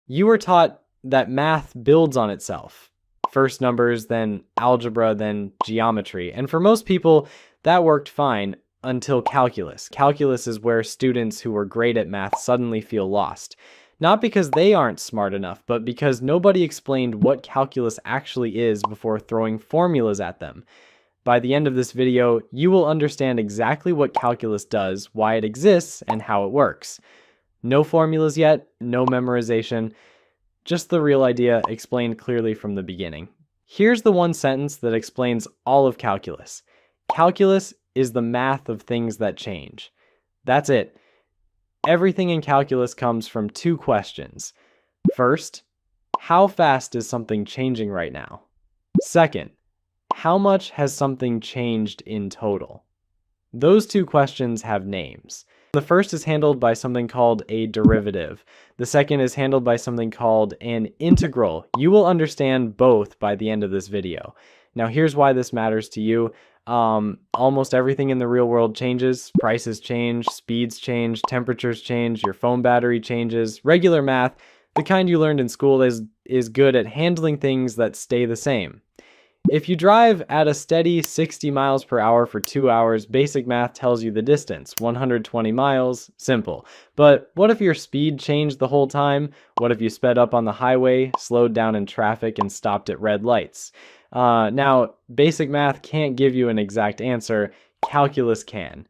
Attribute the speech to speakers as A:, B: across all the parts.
A: You were taught that math builds on itself. First numbers, then algebra, then geometry. And for most people, that worked fine until calculus. Calculus is where students who were great at math suddenly feel lost. Not because they aren't smart enough, but because nobody explained what calculus actually is before throwing formulas at them. By the end of this video, you will understand exactly what calculus does, why it exists, and how it works. No formulas yet, no memorization, just the real idea explained clearly from the beginning. Here's the one sentence that explains all of calculus. Calculus is the math of things that change. That's it. Everything in calculus comes from two questions. First, how fast is something changing right now? Second, how much has something changed in total? Those two questions have names. The first is handled by something called a derivative. The second is handled by something called an integral. You will understand both by the end of this video. Now here's why this matters to you. Almost everything in the real world changes. Prices change, speeds change, temperatures change, your phone battery changes. Regular math, the kind you learned in school, is good at handling things that stay the same. If you drive at a steady 60 miles per hour for 2 hours, basic math tells you the distance, 120 miles, simple. But what if your speed changed the whole time? What if you sped up on the highway, slowed down in traffic, and stopped at red lights? Now, basic math can't give you an exact answer, calculus can.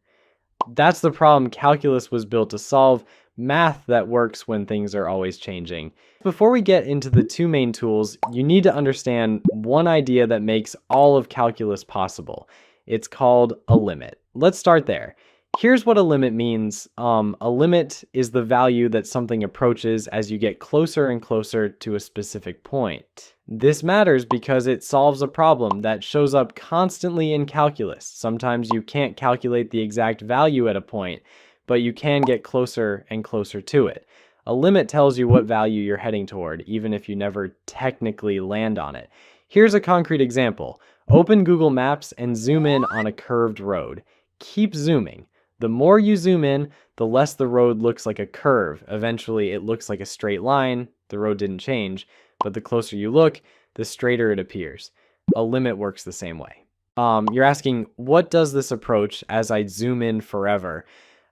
A: That's the problem calculus was built to solve, math that works when things are always changing. Before we get into the two main tools, you need to understand one idea that makes all of calculus possible. It's called a limit. Let's start there. Here's what a limit means. A limit is the value that something approaches as you get closer and closer to a specific point. This matters because it solves a problem that shows up constantly in calculus. Sometimes you can't calculate the exact value at a point, but you can get closer and closer to it. A limit tells you what value you're heading toward, even if you never technically land on it. Here's a concrete example. Open Google Maps and zoom in on a curved road. Keep zooming. The more you zoom in, the less the road looks like a curve. Eventually, it looks like a straight line. The road didn't change, but the closer you look, the straighter it appears. A limit works the same way. You're asking, what does this approach as I zoom in forever?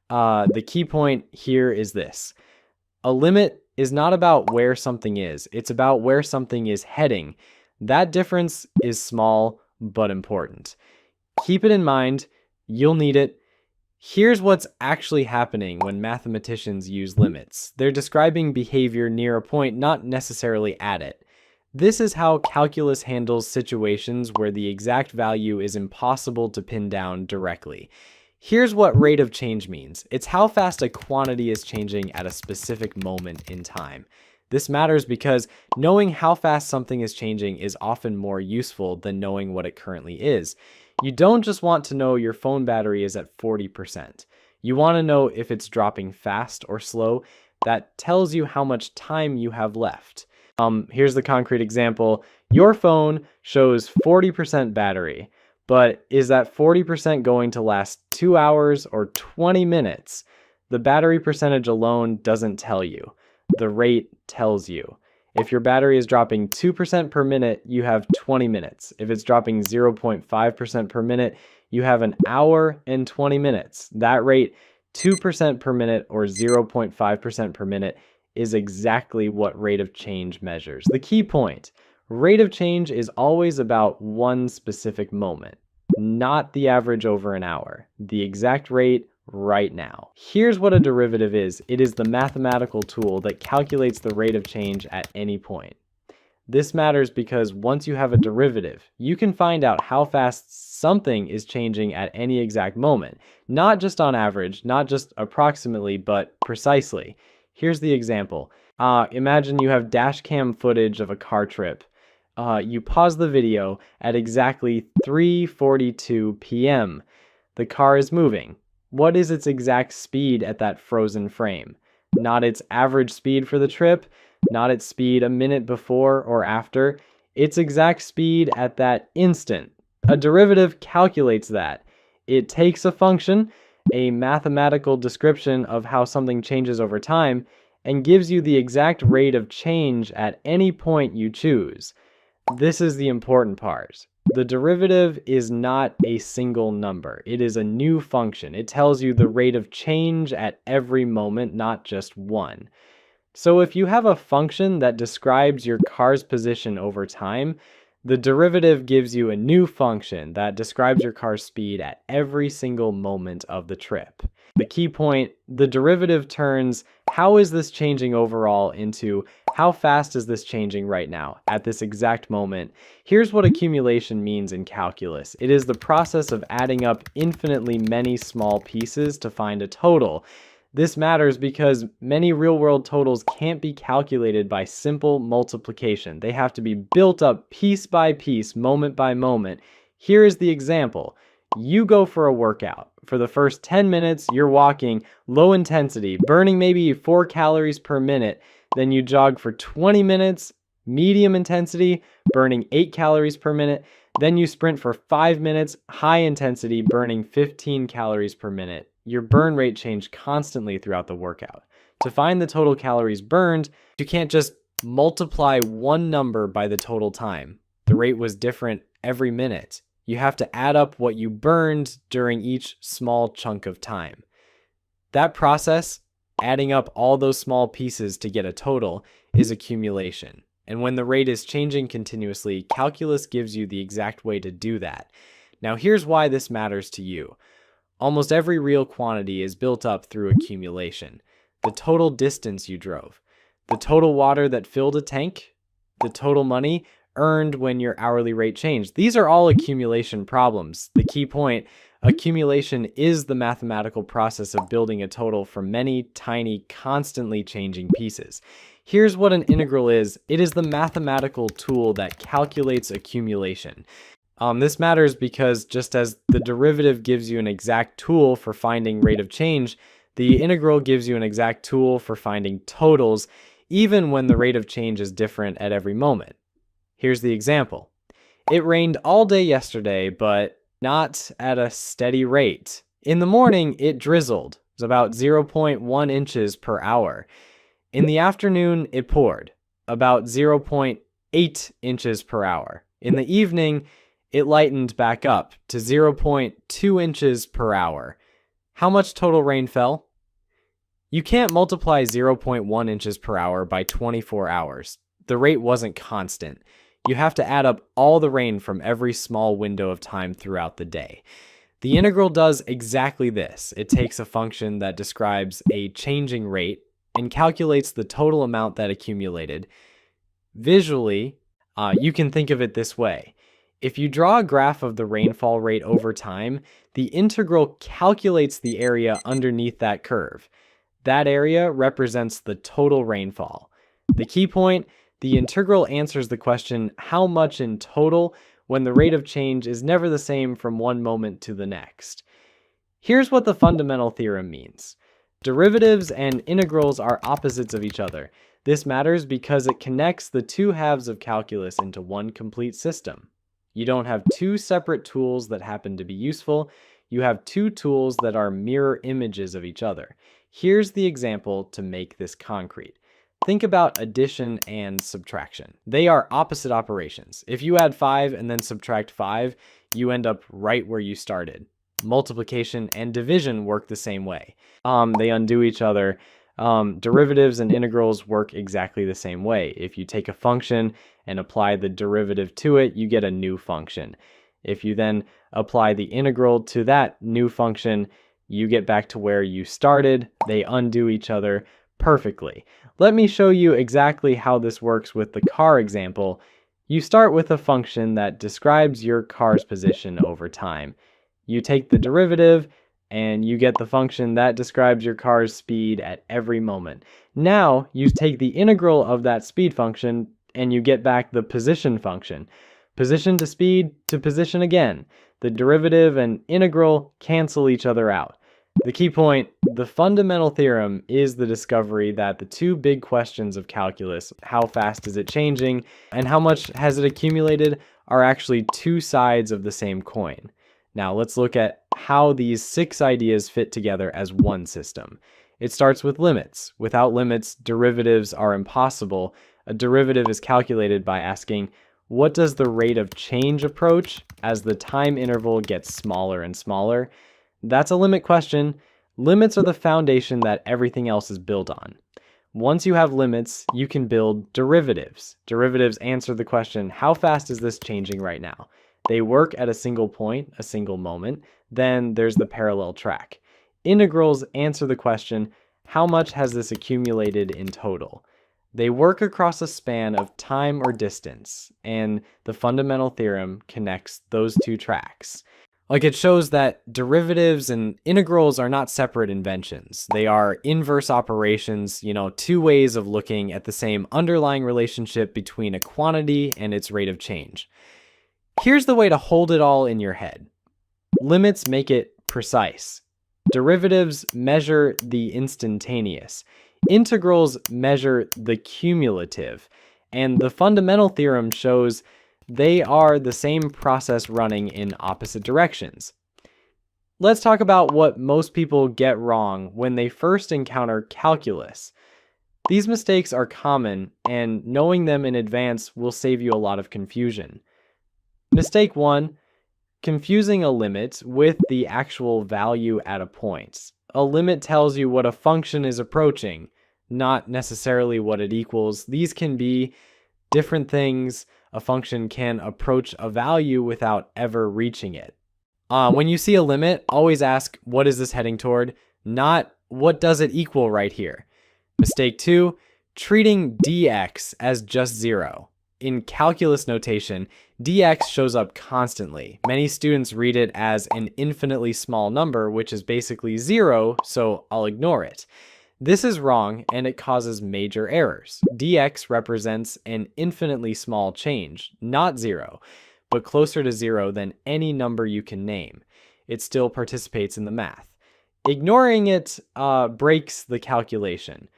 A: The key point here is this. A limit is not about where something is. It's about where something is heading. That difference is small, but important. Keep it in mind. You'll need it. Here's what's actually happening when mathematicians use limits. They're describing behavior near a point, not necessarily at it. This is how calculus handles situations where the exact value is impossible to pin down directly. Here's what rate of change means. It's how fast a quantity is changing at a specific moment in time. This matters because knowing how fast something is changing is often more useful than knowing what it currently is. You don't just want to know your phone battery is at 40%. You want to know if it's dropping fast or slow. That tells you how much time you have left. Here's the concrete example. Your phone shows 40% battery, but is that 40% going to last 2 hours or 20 minutes? The battery percentage alone doesn't tell you. The rate tells you. If your battery is dropping 2% per minute, you have 20 minutes. If it's dropping 0.5% per minute, you have an hour and 20 minutes. That rate, 2% per minute or 0.5% per minute, is exactly what rate of change measures. The key point, rate of change is always about one specific moment, not the average over an hour. The exact rate right now. Here's what a derivative is. It is the mathematical tool that calculates the rate of change at any point. This matters because once you have a derivative, you can find out how fast something is changing at any exact moment. Not just on average, not just approximately, but precisely. Here's the example. Imagine you have dash cam footage of a car trip. You pause the video at exactly 3:42 p.m. The car is moving. What is its exact speed at that frozen frame? Not its average speed for the trip, not its speed a minute before or after, its exact speed at that instant. A derivative calculates that. It takes a function, a mathematical description of how something changes over time, and gives you the exact rate of change at any point you choose. This is the important part. The derivative is not a single number. It is a new function. It tells you the rate of change at every moment, not just one. So if you have a function that describes your car's position over time, the derivative gives you a new function that describes your car's speed at every single moment of the trip. The key point, the derivative turns how is this changing overall into how fast is this changing right now at this exact moment. Here's what accumulation means in calculus. It is the process of adding up infinitely many small pieces to find a total. This matters because many real-world totals can't be calculated by simple multiplication. They have to be built up piece by piece, moment by moment. Here is the example. You go for a workout. For the first 10 minutes, you're walking low intensity, burning maybe 4 calories per minute. Then you jog for 20 minutes, medium intensity, burning 8 calories per minute. Then you sprint for 5 minutes, high intensity, burning 15 calories per minute. Your burn rate changed constantly throughout the workout. To find the total calories burned, you can't just multiply one number by the total time. The rate was different every minute. You have to add up what you burned during each small chunk of time. That process, adding up all those small pieces to get a total, is accumulation. And when the rate is changing continuously, calculus gives you the exact way to do that. Now here's why this matters to you. Almost every real quantity is built up through accumulation. The total distance you drove, the total water that filled a tank, the total money earned when your hourly rate changed. These are all accumulation problems. The key point, accumulation is the mathematical process of building a total from many tiny, constantly changing pieces. Here's what an integral is. It is the mathematical tool that calculates accumulation. This matters because just as the derivative gives you an exact tool for finding rate of change, the integral gives you an exact tool for finding totals, even when the rate of change is different at every moment. Here's the example. It rained all day yesterday, but not at a steady rate. In the morning, it drizzled. It was about 0.1 inches per hour. In the afternoon, it poured, about 0.8 inches per hour. In the evening, it lightened back up to 0.2 inches per hour. How much total rain fell? You can't multiply 0.1 inches per hour by 24 hours. The rate wasn't constant. You have to add up all the rain from every small window of time throughout the day. The integral does exactly this. It takes a function that describes a changing rate and calculates the total amount that accumulated. Visually, you can think of it this way. If you draw a graph of the rainfall rate over time, the integral calculates the area underneath that curve. That area represents the total rainfall. The key point, the integral answers the question how much in total when the rate of change is never the same from one moment to the next. Here's what the fundamental theorem means. Derivatives and integrals are opposites of each other. This matters because it connects the two halves of calculus into one complete system. You don't have two separate tools that happen to be useful. You have two tools that are mirror images of each other. Here's the example to make this concrete. Think about addition and subtraction. They are opposite operations. If you add 5 and then subtract 5, you end up right where you started. Multiplication and division work the same way. They undo each other. Derivatives and integrals work exactly the same way. If you take a function and apply the derivative to it, you get a new function. If you then apply the integral to that new function, you get back to where you started. They undo each other perfectly. Let me show you exactly how this works with the car example. You start with a function that describes your car's position over time. You take the derivative and you get the function that describes your car's speed at every moment. Now you take the integral of that speed function and you get back the position function. Position to speed to position again. The derivative and integral cancel each other out. The key point, the fundamental theorem is the discovery that the two big questions of calculus, how fast is it changing and how much has it accumulated, are actually two sides of the same coin. Now let's look at how these 6 ideas fit together as one system. It starts with limits. Without limits, derivatives are impossible. A derivative is calculated by asking, what does the rate of change approach as the time interval gets smaller and smaller? That's a limit question. Limits are the foundation that everything else is built on. Once you have limits, you can build derivatives. Derivatives answer the question, how fast is this changing right now? They work at a single point, a single moment. Then there's the parallel track. Integrals answer the question, how much has this accumulated in total? They work across a span of time or distance, and the fundamental theorem connects those two tracks. Like, it shows that derivatives and integrals are not separate inventions. They are inverse operations, two ways of looking at the same underlying relationship between a quantity and its rate of change. Here's the way to hold it all in your head. Limits make it precise. Derivatives measure the instantaneous. Integrals measure the cumulative. And the fundamental theorem shows they are the same process running in opposite directions. Let's talk about what most people get wrong when they first encounter calculus. These mistakes are common, and knowing them in advance will save you a lot of confusion. Mistake 1, confusing a limit with the actual value at a point. A limit tells you what a function is approaching, not necessarily what it equals. These can be different things. A function can approach a value without ever reaching it. When you see a limit, always ask, what is this heading toward? Not, what does it equal right here? Mistake 2, treating dx as just 0. In calculus notation, dx shows up constantly. Many students read it as an infinitely small number, which is basically 0, so I'll ignore it. This is wrong, and it causes major errors. dx represents an infinitely small change, not 0, but closer to 0 than any number you can name. It still participates in the math. Ignoring it breaks the calculation.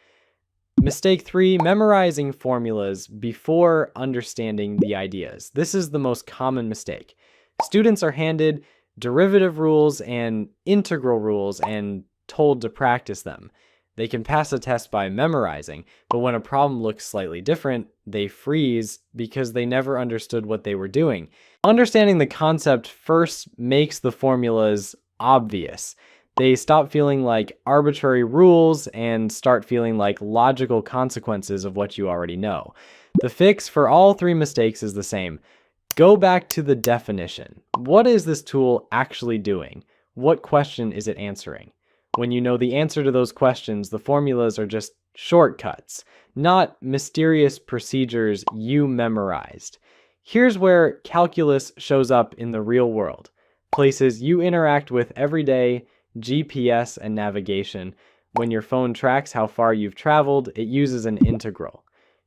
A: Mistake 3, memorizing formulas before understanding the ideas. This is the most common mistake. Students are handed derivative rules and integral rules and told to practice them. They can pass a test by memorizing, but when a problem looks slightly different, they freeze because they never understood what they were doing. Understanding the concept first makes the formulas obvious. They stop feeling like arbitrary rules and start feeling like logical consequences of what you already know. The fix for all 3 mistakes is the same. Go back to the definition. What is this tool actually doing? What question is it answering? When you know the answer to those questions, the formulas are just shortcuts, not mysterious procedures you memorized. Here's where calculus shows up in the real world. Places you interact with every day, GPS and navigation. When your phone tracks how far you've traveled, it uses an integral.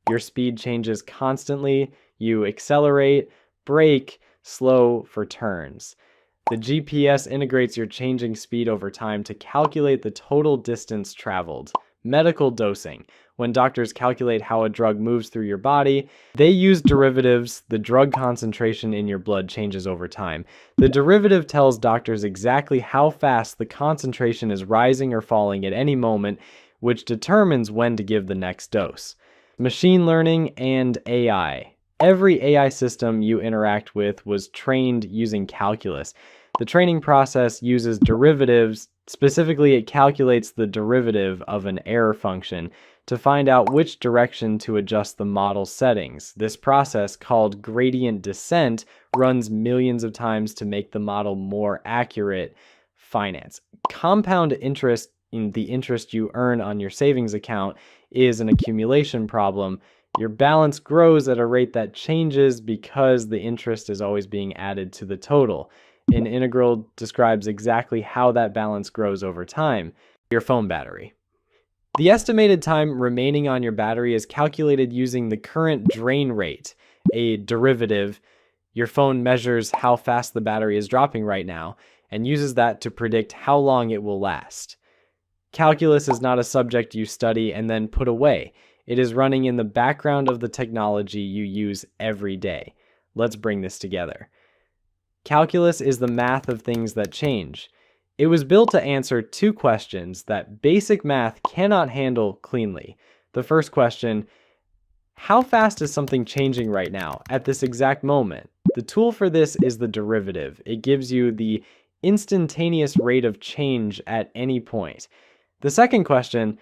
A: Your speed changes constantly. You accelerate, brake, slow for turns. The GPS integrates your changing speed over time to calculate the total distance traveled. Medical dosing. When doctors calculate how a drug moves through your body, they use derivatives. The drug concentration in your blood changes over time. The derivative tells doctors exactly how fast the concentration is rising or falling at any moment, which determines when to give the next dose. Machine learning and AI. Every AI system you interact with was trained using calculus. The training process uses derivatives. Specifically, it calculates the derivative of an error function to find out which direction to adjust the model settings. This process, called gradient descent, runs millions of times to make the model more accurate. Finance. Compound interest, in the interest you earn on your savings account, is an accumulation problem. Your balance grows at a rate that changes because the interest is always being added to the total. An integral describes exactly how that balance grows over time. Your phone battery. The estimated time remaining on your battery is calculated using the current drain rate, a derivative. Your phone measures how fast the battery is dropping right now and uses that to predict how long it will last. Calculus is not a subject you study and then put away. It is running in the background of the technology you use every day. Let's bring this together. Calculus is the math of things that change. It was built to answer two questions that basic math cannot handle cleanly. The first question: how fast is something changing right now, at this exact moment? The tool for this is the derivative. It gives you the instantaneous rate of change at any point. The second question: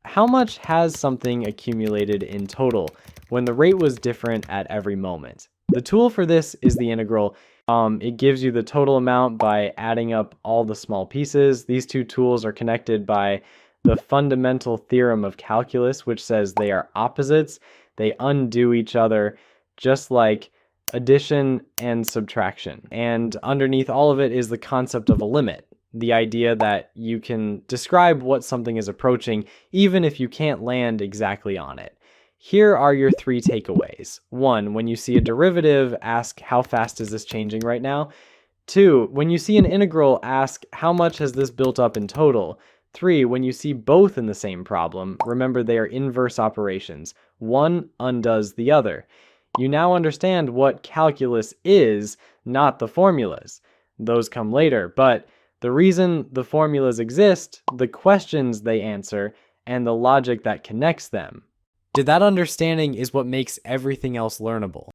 A: how much has something accumulated in total when the rate was different at every moment? The tool for this is the integral. It gives you the total amount by adding up all the small pieces. These two tools are connected by the fundamental theorem of calculus, which says they are opposites. They undo each other, just like addition and subtraction. And underneath all of it is the concept of a limit. The idea that you can describe what something is approaching, even if you can't land exactly on it. Here are your three takeaways. 1, when you see a derivative, ask how fast is this changing right now? 2, when you see an integral, ask how much has this built up in total? 3, when you see both in the same problem, remember they are inverse operations. One undoes the other. You now understand what calculus is, not the formulas. Those come later, but the reason the formulas exist, the questions they answer, and the logic that connects them. That understanding is what makes everything else learnable.